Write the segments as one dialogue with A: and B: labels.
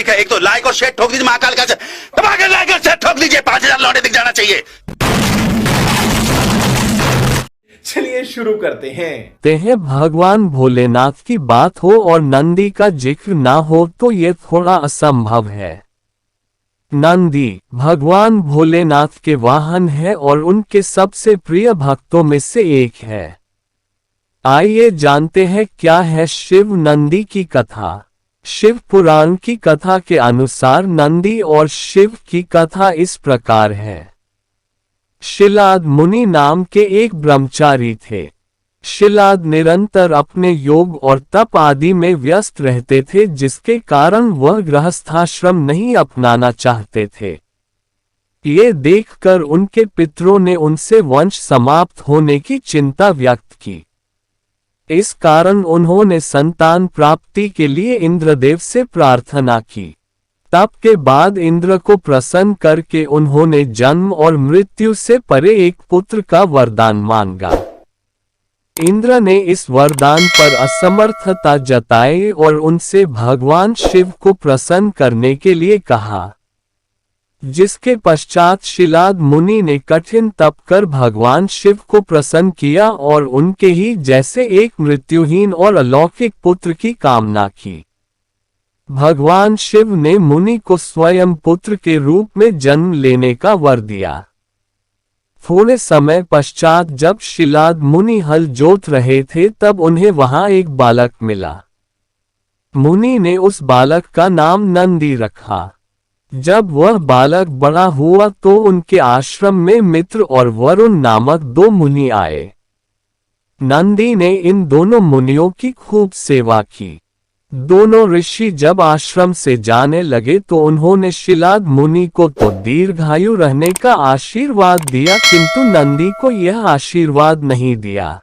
A: ठीक है, एक तो लाइक और शेयर ठोक दीजिए, महाकाल का दबा के लाइक और शेयर ठोक दीजिए, 5000 लौटे दिख जाना चाहिए।
B: चलिए शुरू करते
C: हैं। भगवान भोलेनाथ की बात हो और नंदी का जिक्र ना हो तो ये थोड़ा असंभव है। नंदी भगवान भोलेनाथ के वाहन है और उनके सबसे प्रिय भक्तों में से एक है। आइए जानते हैं क्या है शिव नंदी की कथा। शिव पुराण की कथा के अनुसार नंदी और शिव की कथा इस प्रकार है। शिलाद मुनि नाम के एक ब्रह्मचारी थे। शिलाद निरंतर अपने योग और तप आदि में व्यस्त रहते थे, जिसके कारण वह गृहस्थाश्रम नहीं अपनाना चाहते थे। ये देखकर उनके पितरों ने उनसे वंश समाप्त होने की चिंता व्यक्त की। इस कारण उन्होंने संतान प्राप्ति के लिए इंद्रदेव से प्रार्थना की। तप के बाद इंद्र को प्रसन्न करके उन्होंने जन्म और मृत्यु से परे एक पुत्र का वरदान मांगा। इंद्र ने इस वरदान पर असमर्थता जताई और उनसे भगवान शिव को प्रसन्न करने के लिए कहा, जिसके पश्चात शिलाद मुनि ने कठिन तप कर भगवान शिव को प्रसन्न किया और उनके ही जैसे एक मृत्युहीन और अलौकिक पुत्र की कामना की। भगवान शिव ने मुनि को स्वयं पुत्र के रूप में जन्म लेने का वर दिया। थोड़े समय पश्चात जब शिलाद मुनि हल जोत रहे थे तब उन्हें वहां एक बालक मिला। मुनि ने उस बालक का नाम नंदी रखा। जब वह बालक बड़ा हुआ तो उनके आश्रम में मित्र और वरुण नामक दो मुनि आए। नंदी ने इन दोनों मुनियों की खूब सेवा की। दोनों ऋषि जब आश्रम से जाने लगे तो उन्होंने शिलाद मुनि को तो दीर्घायु रहने का आशीर्वाद दिया, किंतु नंदी को यह आशीर्वाद नहीं दिया।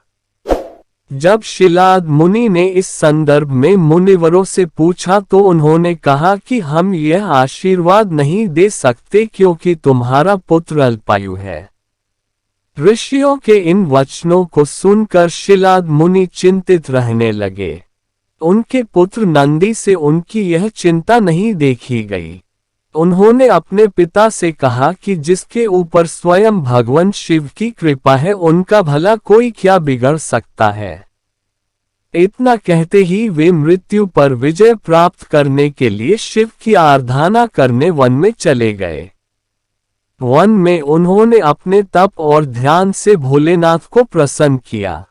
C: जब शिलाद मुनि ने इस संदर्भ में मुनिवरों से पूछा तो उन्होंने कहा कि हम यह आशीर्वाद नहीं दे सकते क्योंकि तुम्हारा पुत्र अल्पायु है। ऋषियों के इन वचनों को सुनकर शिलाद मुनि चिंतित रहने लगे। उनके पुत्र नंदी से उनकी यह चिंता नहीं देखी गई। उन्होंने अपने पिता से कहा कि जिसके ऊपर स्वयं भगवान शिव की कृपा है उनका भला कोई क्या बिगड़ सकता है। इतना कहते ही वे मृत्यु पर विजय प्राप्त करने के लिए शिव की आराधना करने वन में चले गए। वन में उन्होंने अपने तप और ध्यान से भोलेनाथ को प्रसन्न किया।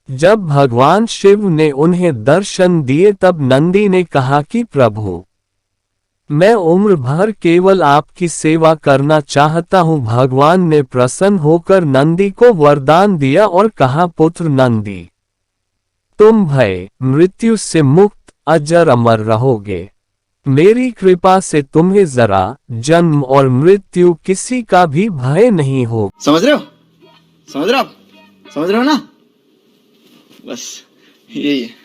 C: जब भगवान शिव ने उन्हें दर्शन दिए तब नंदी ने कहा कि प्रभु, मैं उम्र भर केवल आपकी सेवा करना चाहता हूँ। भगवान ने प्रसन्न होकर नंदी को वरदान दिया और कहा, पुत्र नंदी, तुम भय मृत्यु से मुक्त अजर अमर रहोगे। मेरी कृपा से तुम्हें जरा जन्म और मृत्यु किसी का भी भय नहीं हो।
D: समझ रहे हो? समझ रहे हो ना? बस यही है।